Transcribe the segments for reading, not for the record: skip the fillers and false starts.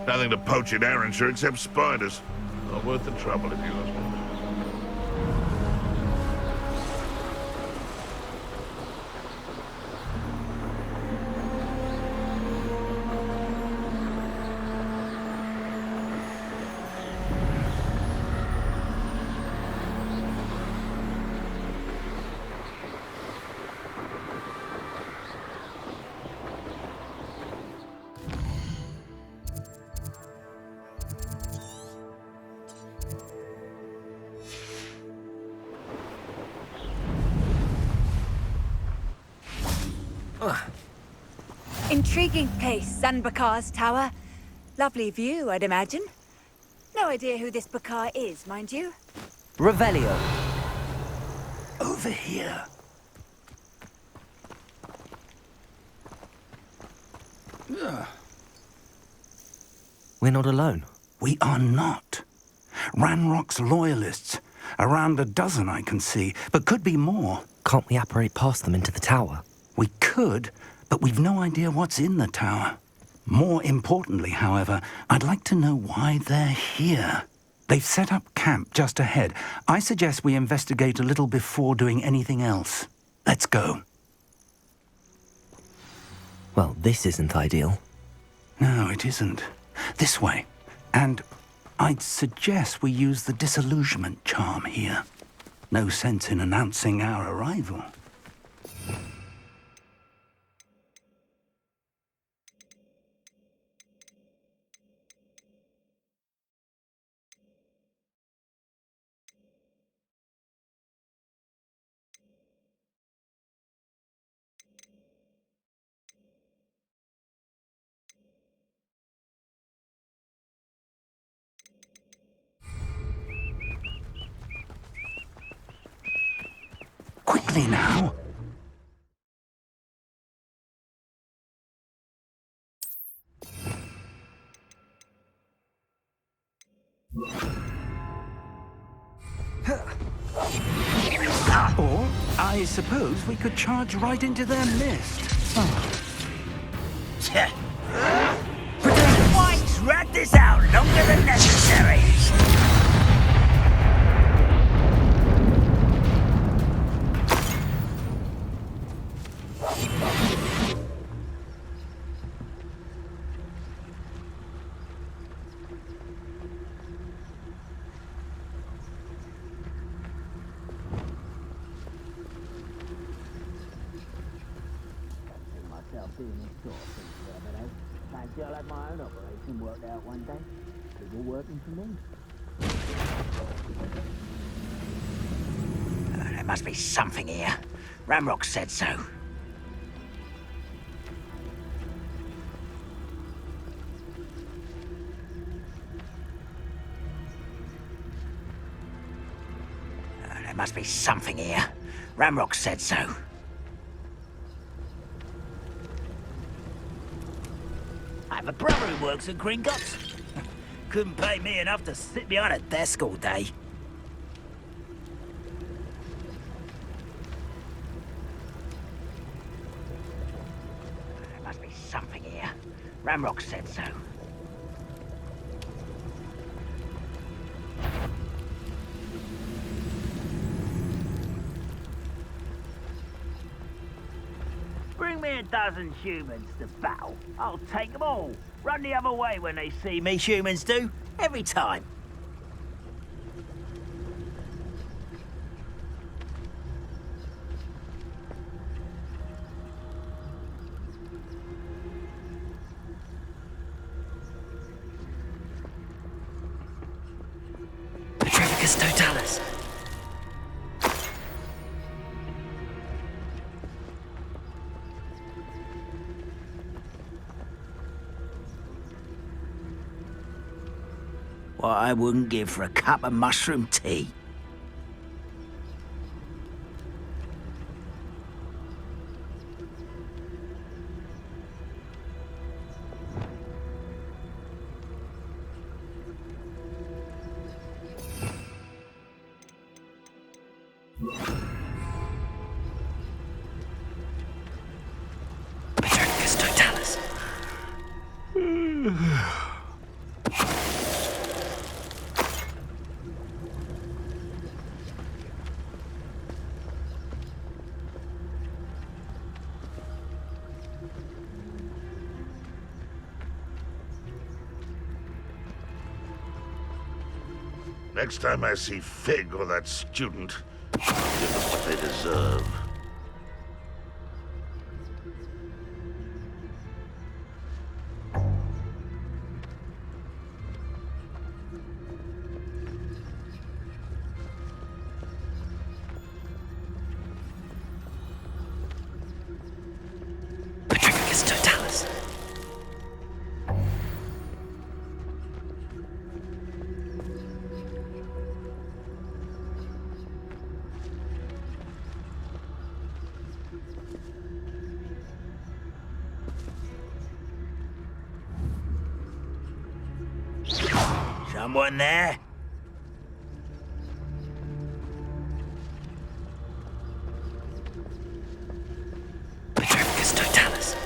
Nothing to poach in Arrowshire except spiders. Not worth the trouble if you ask me. Intriguing place, Zanbakar's tower. Lovely view, I'd imagine. No idea who this Bakar is, mind you. Revelio. Over here. We're not alone. We are not. Ranrock's loyalists. Around a dozen I can see, but could be more. Can't we apparate past them into the tower? We could, but we've no idea what's in the tower. More importantly, however, I'd like to know why they're here. They've set up camp just ahead. I suggest we investigate a little before doing anything else. Let's go. Well, this isn't ideal. No, it isn't. This way. And I'd suggest we use the disillusionment charm here. No sense in announcing our arrival. Quickly now. Or, I suppose we could charge right into their mist. Why drag this out longer than necessary? Being a sort of thing there, but fancy I'll have my own operation worked out one day. People working for me. There must be something here. Ramrock said so. There must be something here. Ramrock said so. I have a brother who works at Gringotts. Couldn't pay me enough to sit behind a desk all day. There must be something here. Ramrock said so. Bring me a dozen humans to battle. I'll take them all. Run the other way when they see me, humans do. Every time. totalis. What I wouldn't give for a cup of mushroom tea. Petricus totalis. Next time I see Fig or that student, I'll give them what they deserve. Petricus totalis. Someone there? Petricus totalis.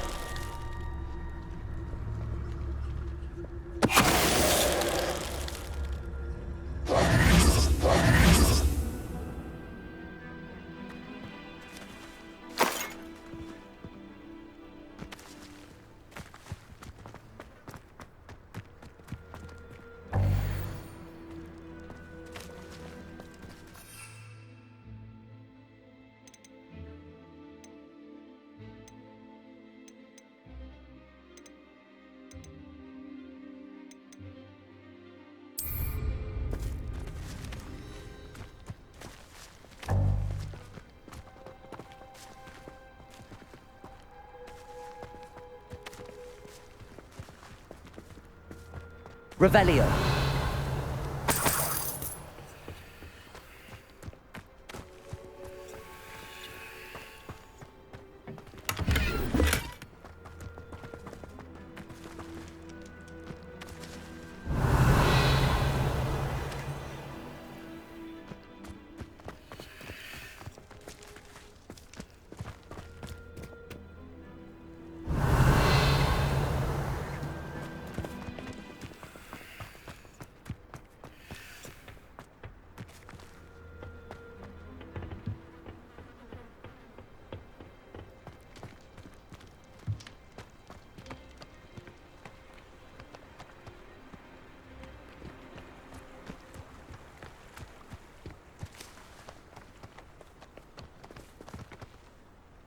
Revelio.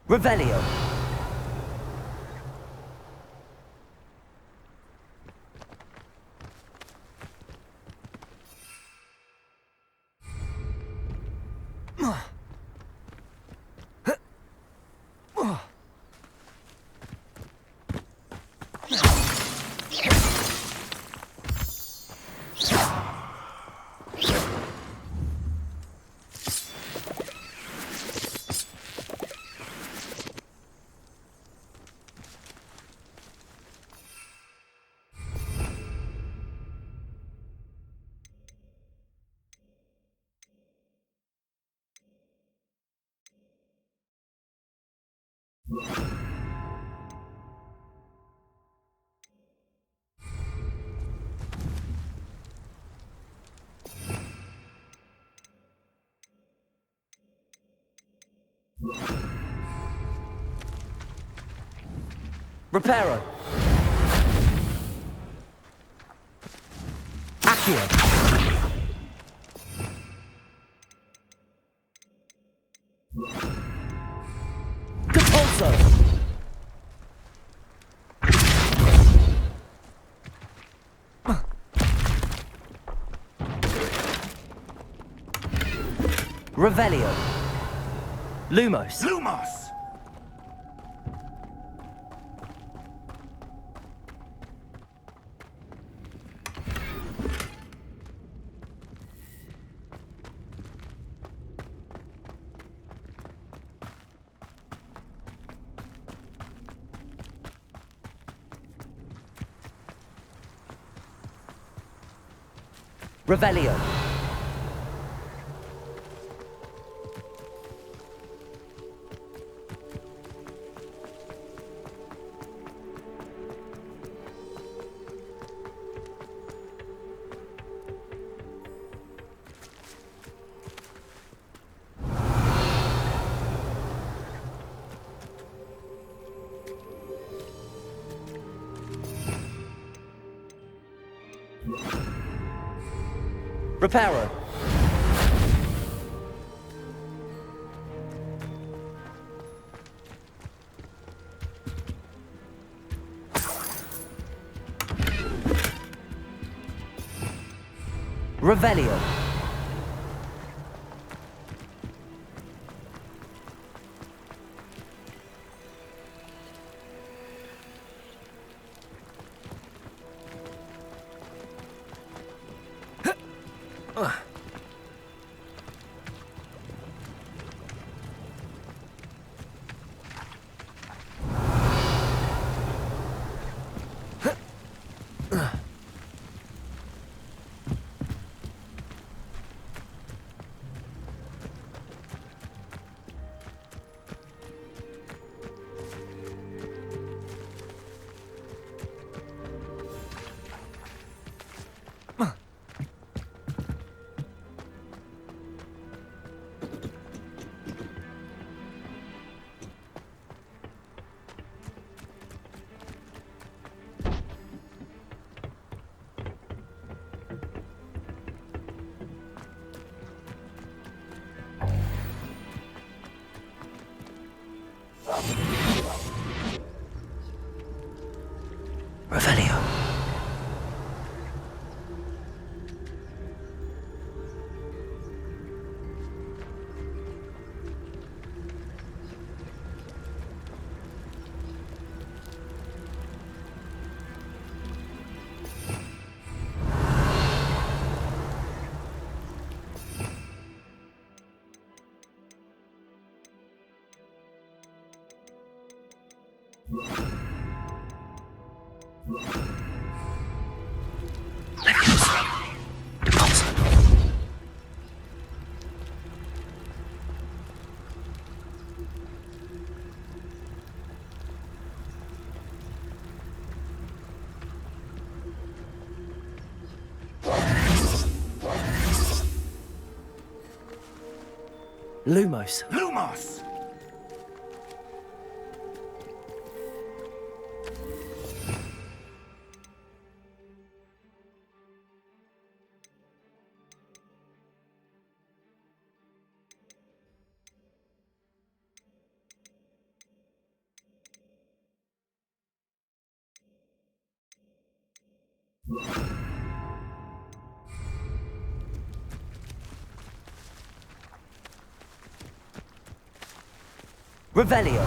Revelio. Reparo. Accio. Compulso. Revelio. Lumos. Lumos! Revelio. Reparo. Revelio. Revelio. Lumos. Lumos! Revelio.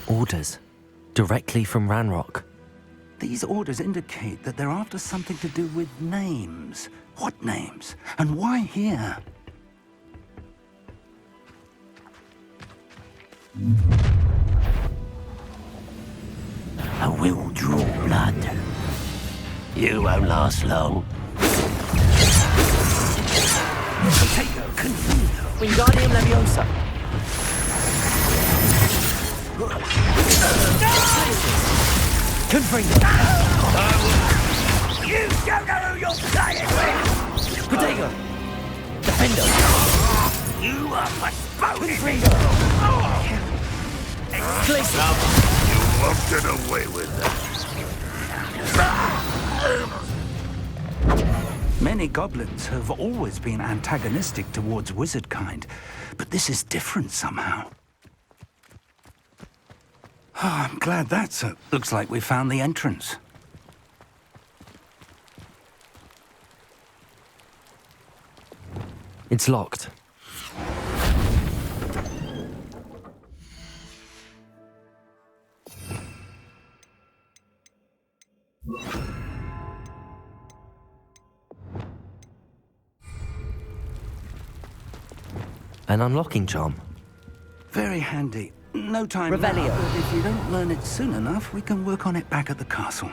Orders. Directly from Ranrock. These orders indicate that they're after something to do with names. What names? And why here? I will draw blood. You won't last long. Potato, confuso. Wingardium Leviosa. Confringo. You don't know who you're playing with! Protego. Defendo. You are postponing me! Confringo. Glacier. You won't get away with that. Many goblins have always been antagonistic towards wizard kind, but this is different somehow. Oh, I'm glad that's it. Looks like we found the entrance. It's locked. An unlocking charm. Very handy. No time Revelio. now, but if you don't learn it soon enough, we can work on it back at the castle.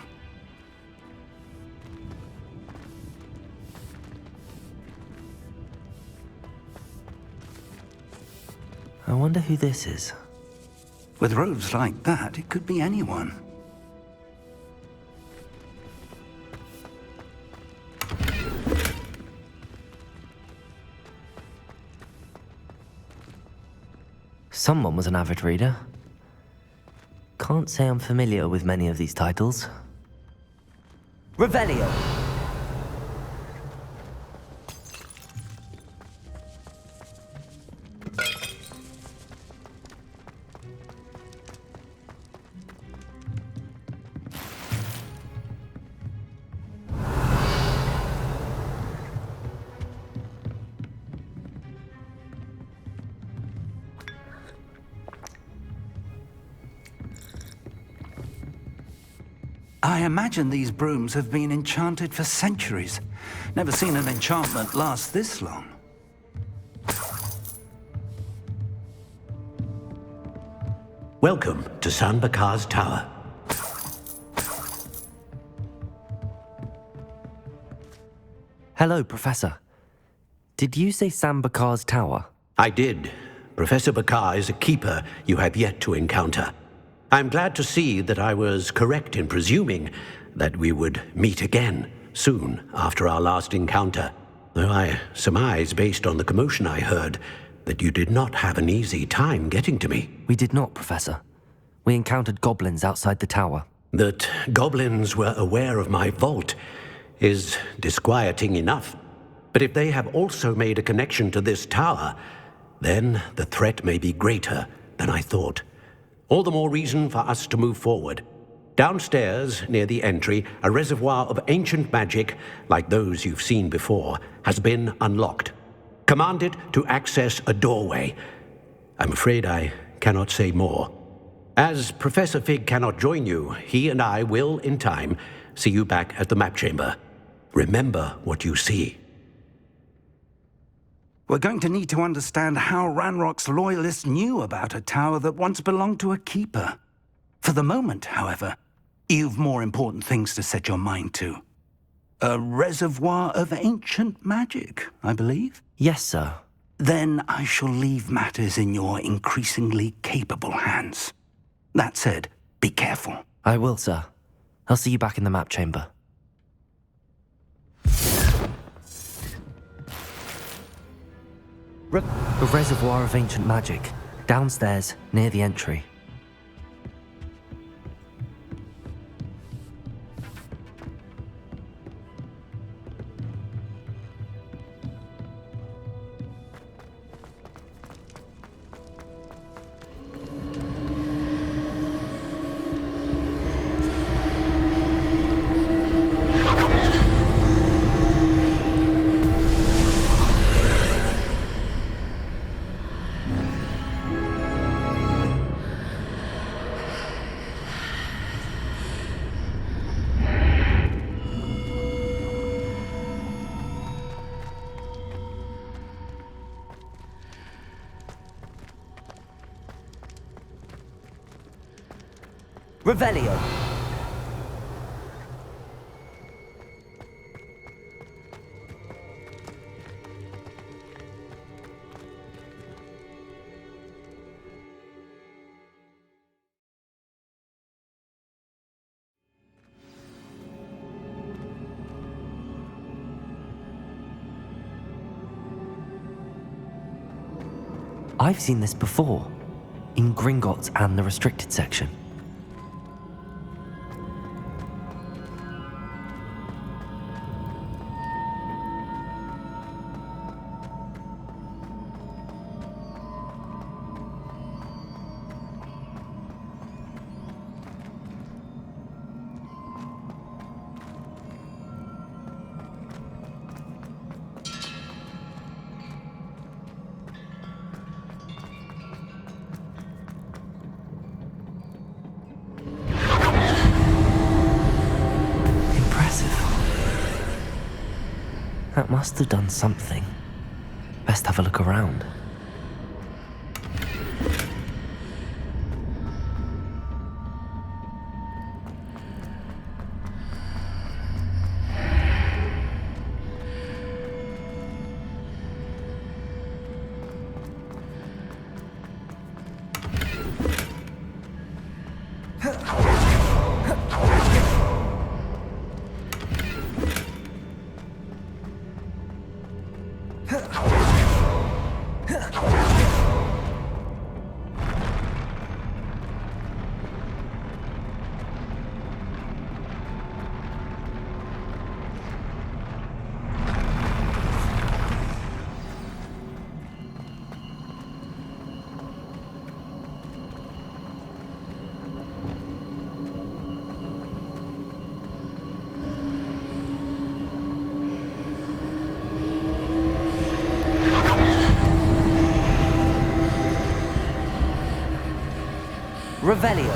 I wonder who this is. With robes like that, it could be anyone. Someone was an avid reader. Can't say I'm familiar with many of these titles. Revelio! I imagine these brooms have been enchanted for centuries. Never seen an enchantment last this long. Welcome to San Bakar's Tower. Hello, Professor. Did you say Sam Bakar's tower? I did. Professor Bakar is a keeper you have yet to encounter. I'm glad to see that I was correct in presuming that we would meet again soon after our last encounter, though I surmise, based on the commotion I heard, that you did not have an easy time getting to me. We did not, Professor. We encountered goblins outside the tower. That goblins were aware of my vault is disquieting enough. But if they have also made a connection to this tower, then the threat may be greater than I thought. All the more reason for us to move forward. Downstairs, near the entry, a reservoir of ancient magic, like those you've seen before, has been unlocked. Command it to access a doorway. I'm afraid I cannot say more. As Professor Fig cannot join you, he and I will, in time, see you back at the map chamber. Remember what you see. We're going to need to understand how Ranrock's loyalists knew about a tower that once belonged to a keeper. For the moment, however, you've more important things to set your mind to. A reservoir of ancient magic, I believe? Yes, sir. Then I shall leave matters in your increasingly capable hands. That said, be careful. I will, sir. I'll see you back in the map chamber. A reservoir of ancient magic, downstairs, near the entry. Revelio! I've seen this before, in Gringotts and the restricted section. That must have done something. Best have a look around. Revelio.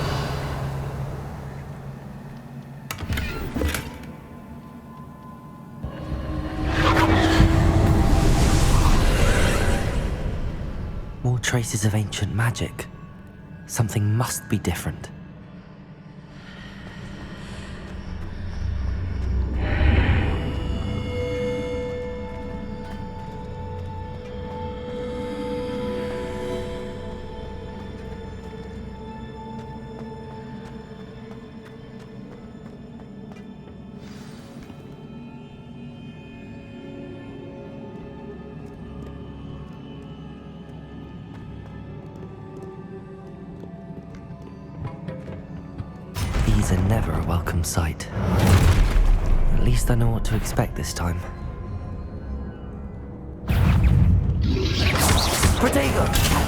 More traces of ancient magic. Something must be different. These are never a welcome sight. At least I know what to expect this time. Protego!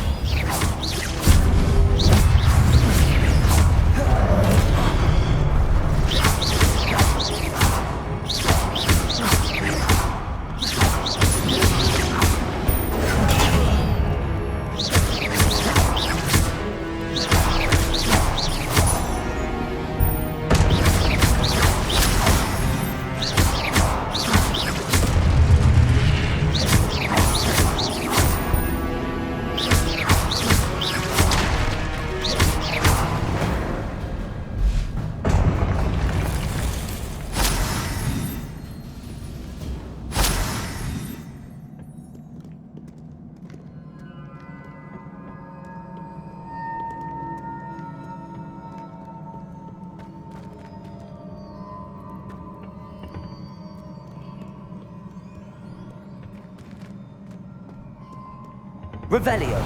Revelio.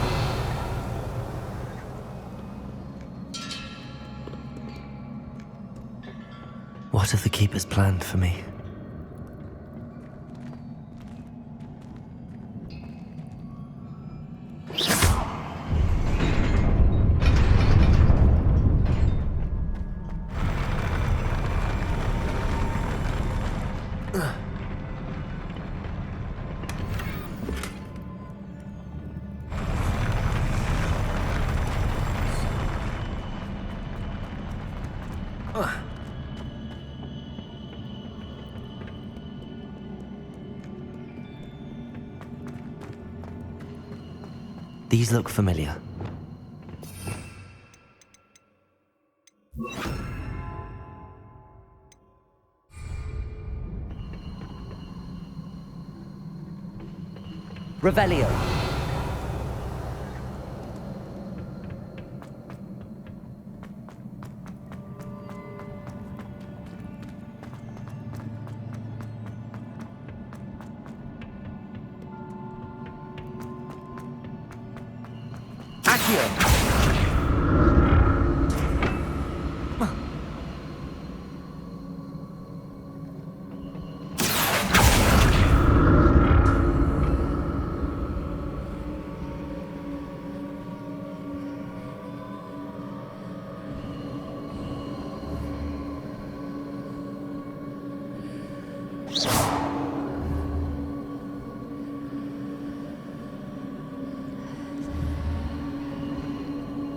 What have the Keepers planned for me? These look familiar. Revelio. Accio.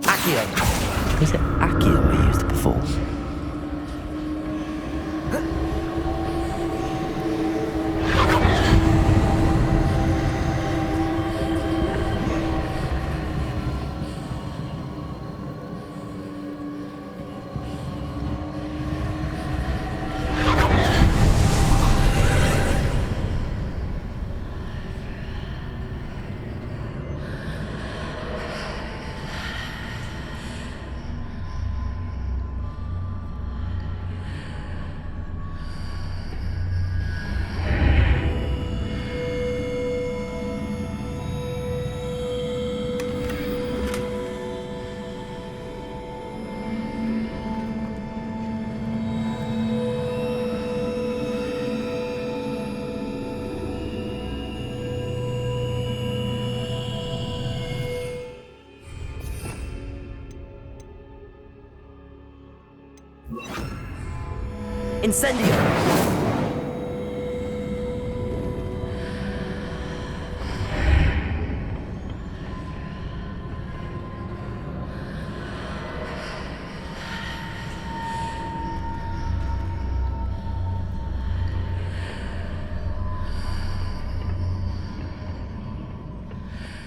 Accio. Is it Accio I used before? Incendio!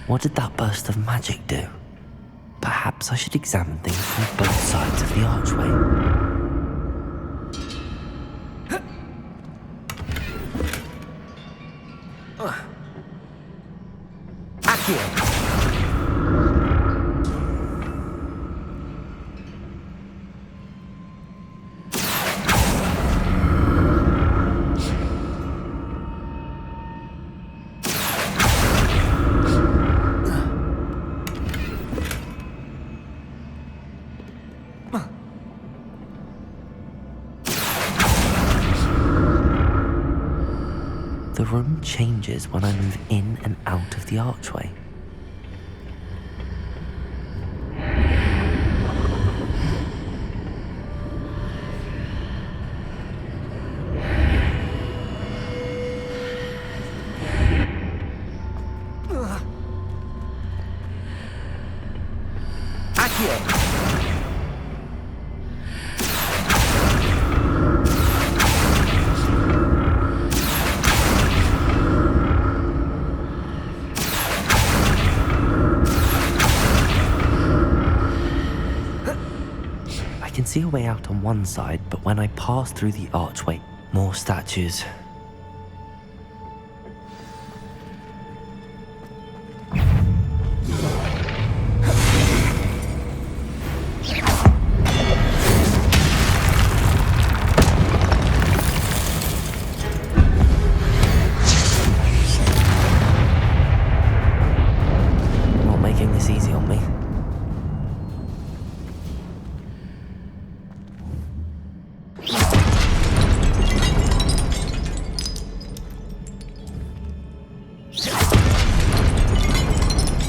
What did that burst of magic do? Perhaps I should examine things from both sides of the archway. Accio! The room changes when I move in and out of the archway. Accio! I can see a way out on one side, but when I pass through the archway, more statues. Not making this easy on me.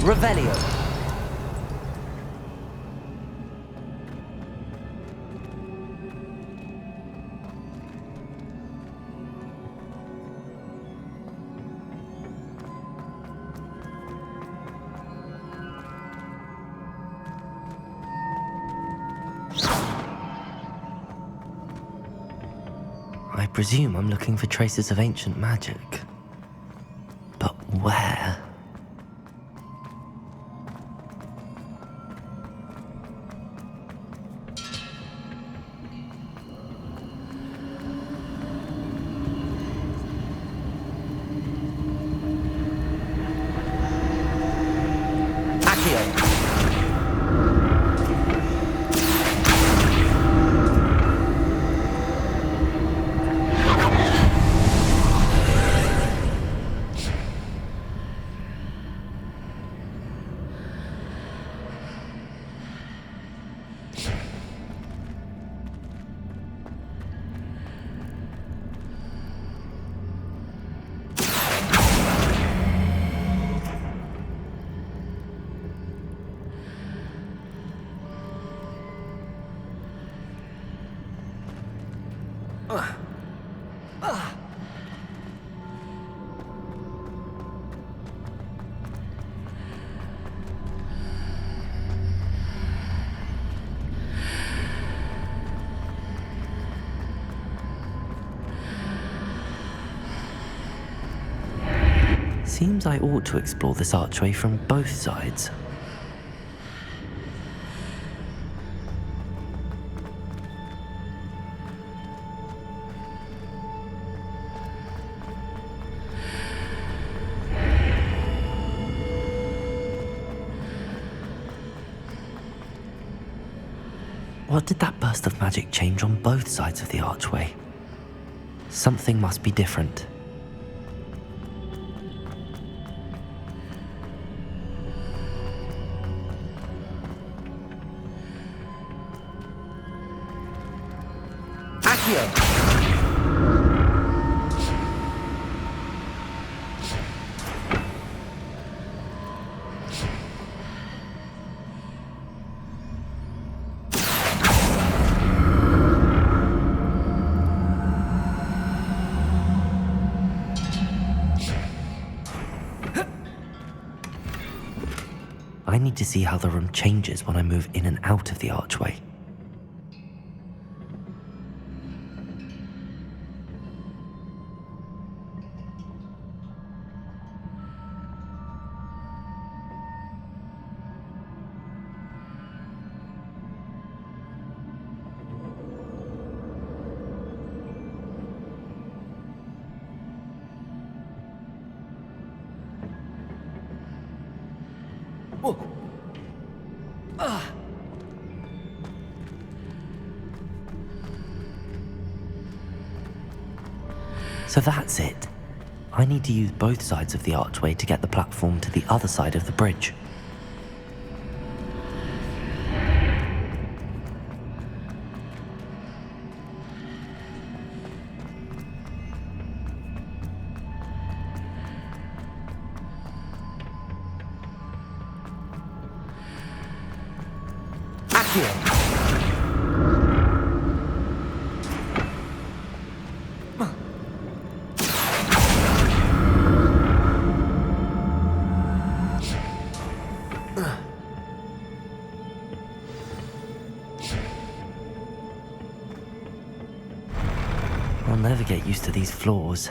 Revelio. I presume I'm looking for traces of ancient magic. But where? Accio! Seems I ought to explore this archway from both sides. What did that burst of magic change on both sides of the archway? Something must be different. Accio! I need to see how the room changes when I move in and out of the archway. So that's it. I need to use both sides of the archway to get the platform to the other side of the bridge. I'll never get used to these floors.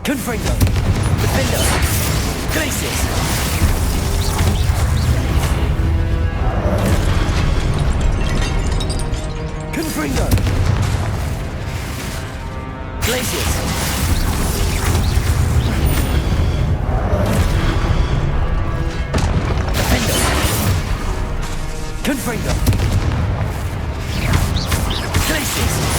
Confringo. Defender. Glacius. Confringo. Glacius. Defender. Confringo. Glacius.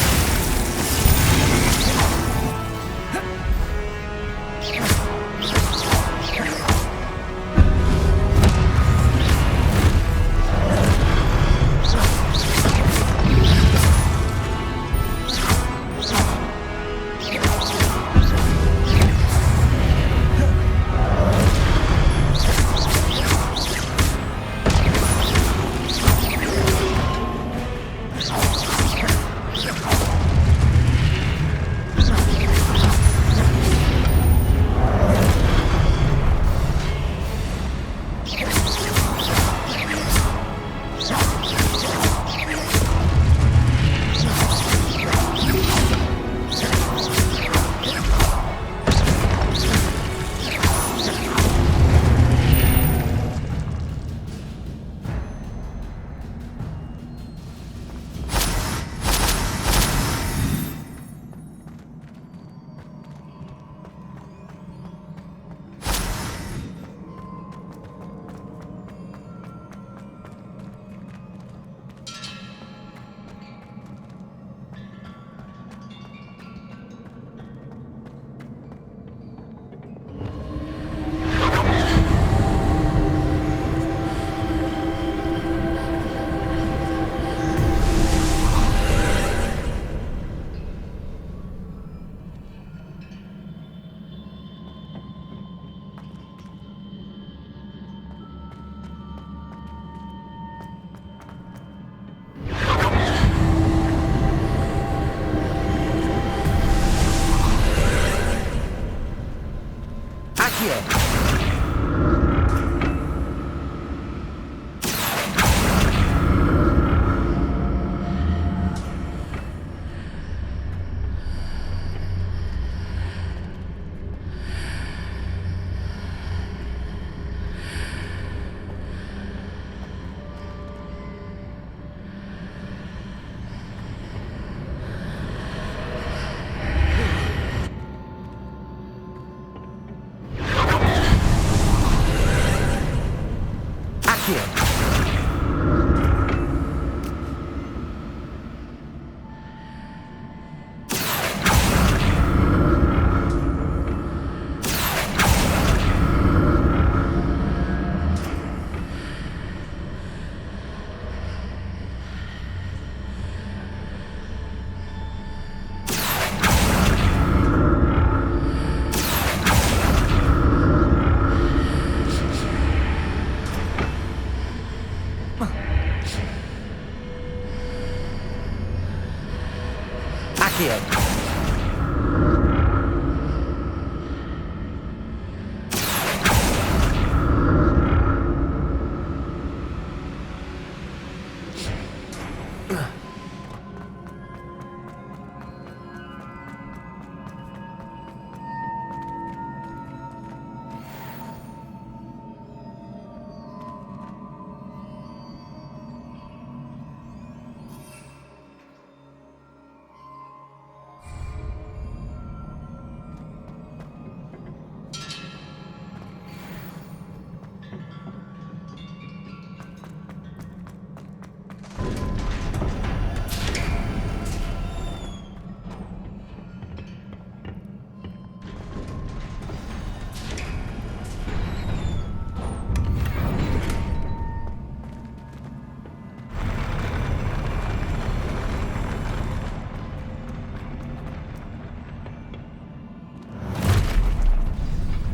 Accio.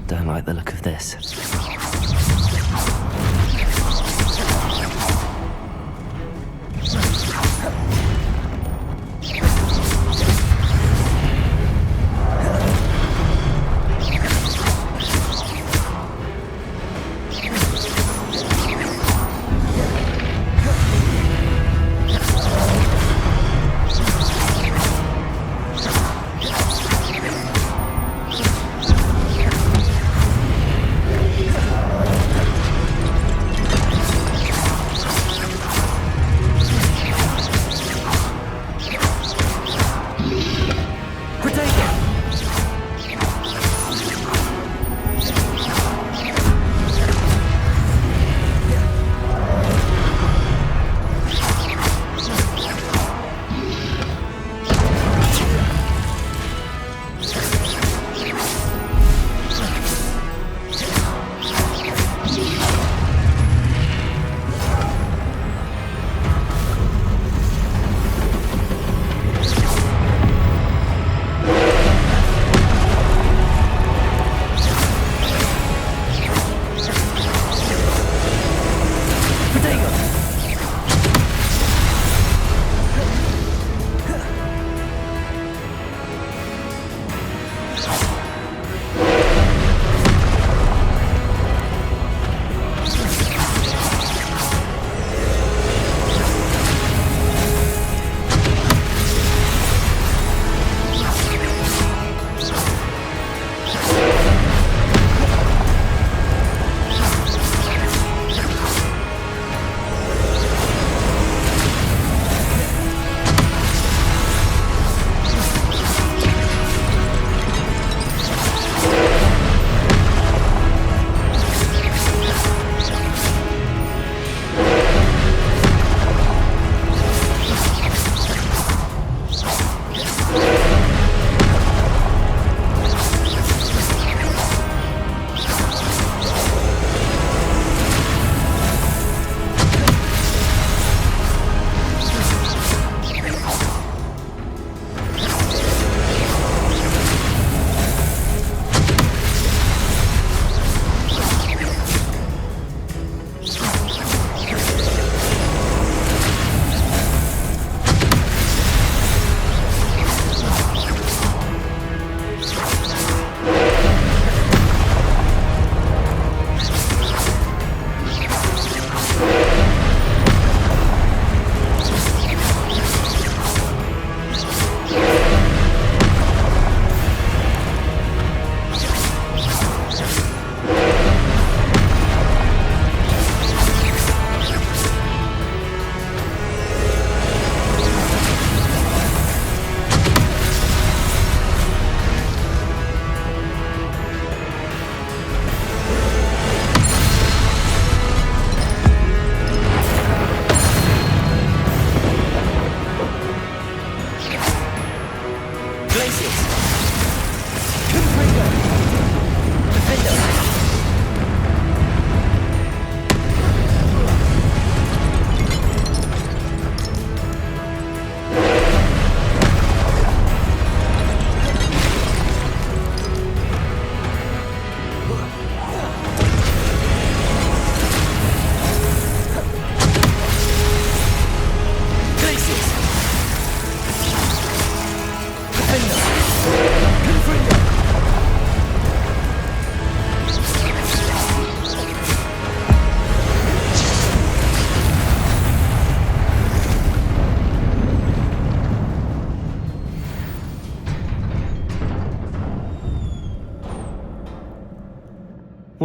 Don't like the look of this.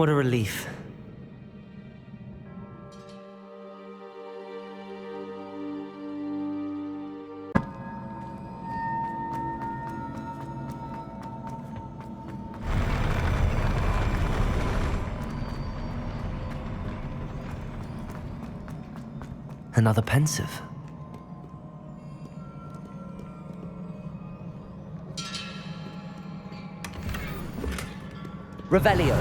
What a relief. Another pensive. Revelio.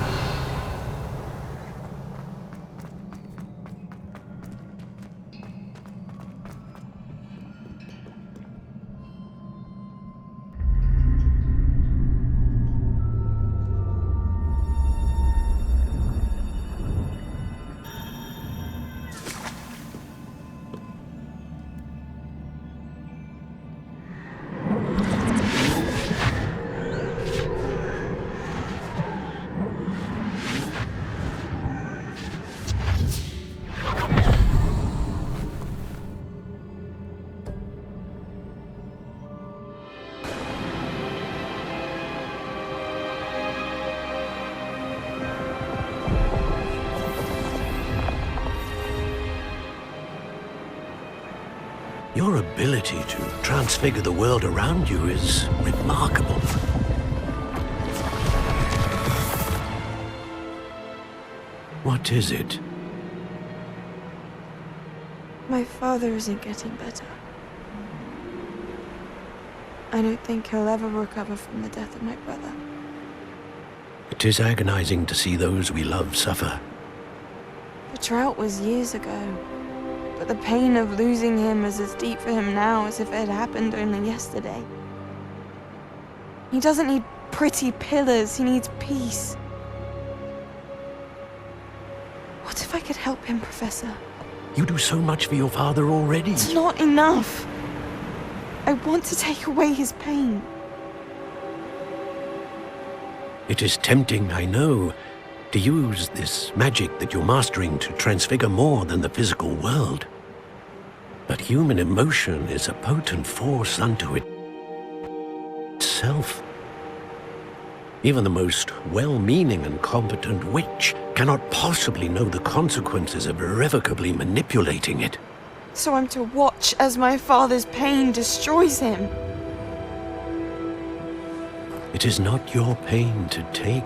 Your ability to transfigure the world around you is remarkable. What is it? My father isn't getting better. I don't think he'll ever recover from the death of my brother. It is agonizing to see those we love suffer. The drought was years ago, but the pain of losing him is as deep for him now as if it had happened only yesterday. He doesn't need pretty pillars, he needs peace. What if I could help him, Professor? You do so much for your father already. It's not enough. I want to take away his pain. It is tempting, I know, to use this magic that you're mastering to transfigure more than the physical world. But human emotion is a potent force unto itself. Even the most well-meaning and competent witch cannot possibly know the consequences of irrevocably manipulating it. So I'm to watch as my father's pain destroys him. It is not your pain to take.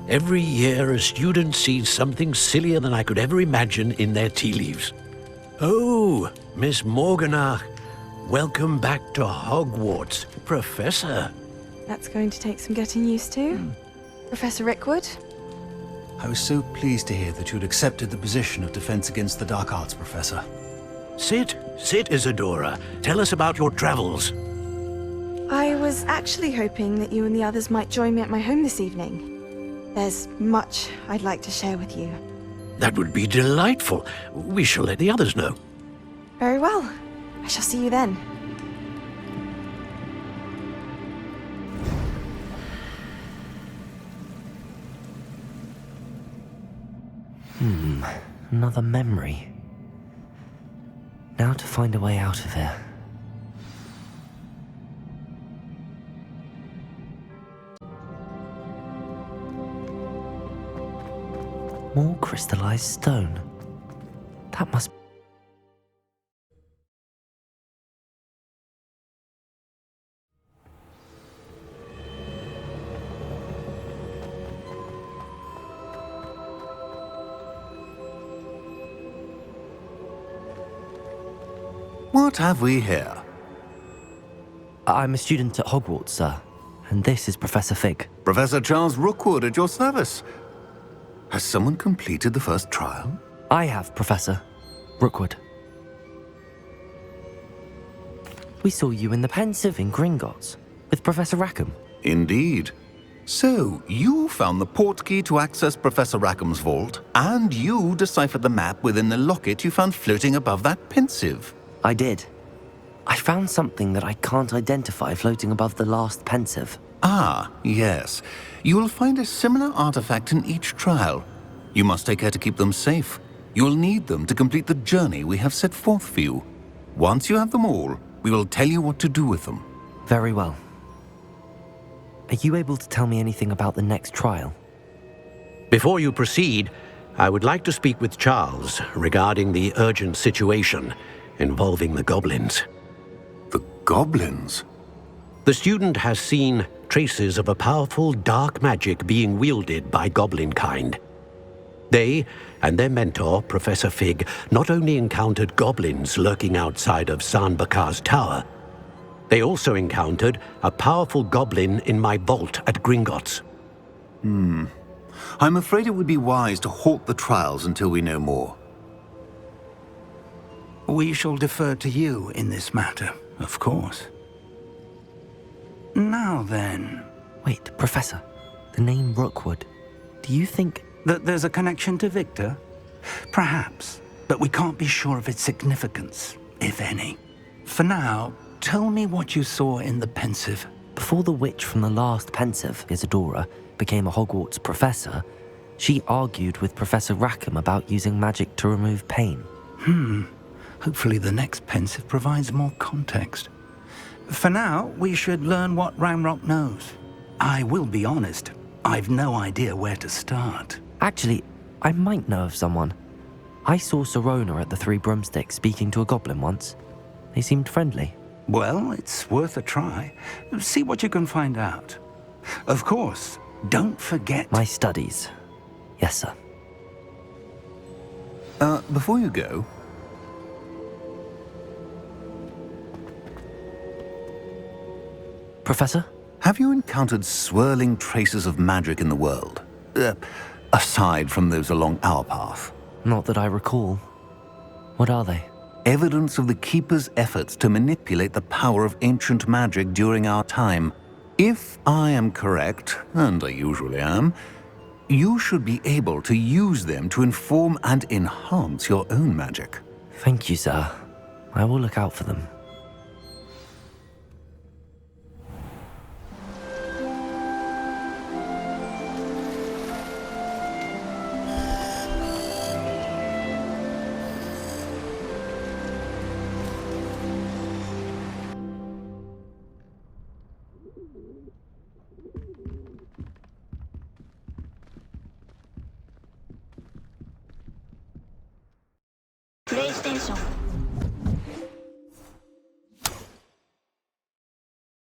Every year, a student sees something sillier than I could ever imagine in their tea leaves. Oh, Miss Morganach, welcome back to Hogwarts, Professor. That's going to take some getting used to. Professor Rickwood? I was so pleased to hear that you'd accepted the position of Defense Against the Dark Arts, Professor. Sit, Isadora. Tell us about your travels. I was actually hoping that you and the others might join me at my home this evening. There's much I'd like to share with you. That would be delightful. We shall let the others know. Very well. I shall see you then. Another memory. Now to find a way out of here. More crystallized stone. That must... What have we here? I'm a student at Hogwarts, sir. And this is Professor Fig. Professor Charles Rookwood at your service. Has someone completed the first trial? I have, Professor Rookwood. We saw you in the Pensive in Gringotts with Professor Rackham. Indeed. So, you found the portkey to access Professor Rackham's vault, and you deciphered the map within the locket you found floating above that Pensive. I did. I found something that I can't identify floating above the last Pensive. Ah, yes. You will find a similar artifact in each trial. You must take care to keep them safe. You'll need them to complete the journey we have set forth for you. Once you have them all, we will tell you what to do with them. Very well. Are you able to tell me anything about the next trial? Before you proceed, I would like to speak with Charles regarding the urgent situation involving the goblins. The goblins? The student has seen traces of a powerful dark magic being wielded by goblin kind. They and their mentor, Professor Fig, not only encountered goblins lurking outside of Sanbakar's tower, they also encountered a powerful goblin in my vault at Gringotts. I'm afraid it would be wise to halt the trials until we know more. We shall defer to you in this matter, of course. Now then... Wait, Professor. The name Rookwood. Do you think... that there's a connection to Victor? Perhaps, but we can't be sure of its significance, if any. For now, tell me what you saw in the Pensive. Before the witch from the last Pensive, Isadora, became a Hogwarts professor, she argued with Professor Rackham about using magic to remove pain. Hopefully the next Pensive provides more context. For now, we should learn what Ramrock knows. I will be honest, I've no idea where to start. Actually, I might know of someone. I saw Sirona at the Three Broomsticks speaking to a goblin once. They seemed friendly. Well, it's worth a try. See what you can find out. Of course, don't forget... My studies. Yes, sir. Before you go... Professor? Have you encountered swirling traces of magic in the world? Aside from those along our path? Not that I recall. What are they? Evidence of the Keeper's efforts to manipulate the power of ancient magic during our time. If I am correct, and I usually am, you should be able to use them to inform and enhance your own magic. Thank you, sir. I will look out for them. PlayStation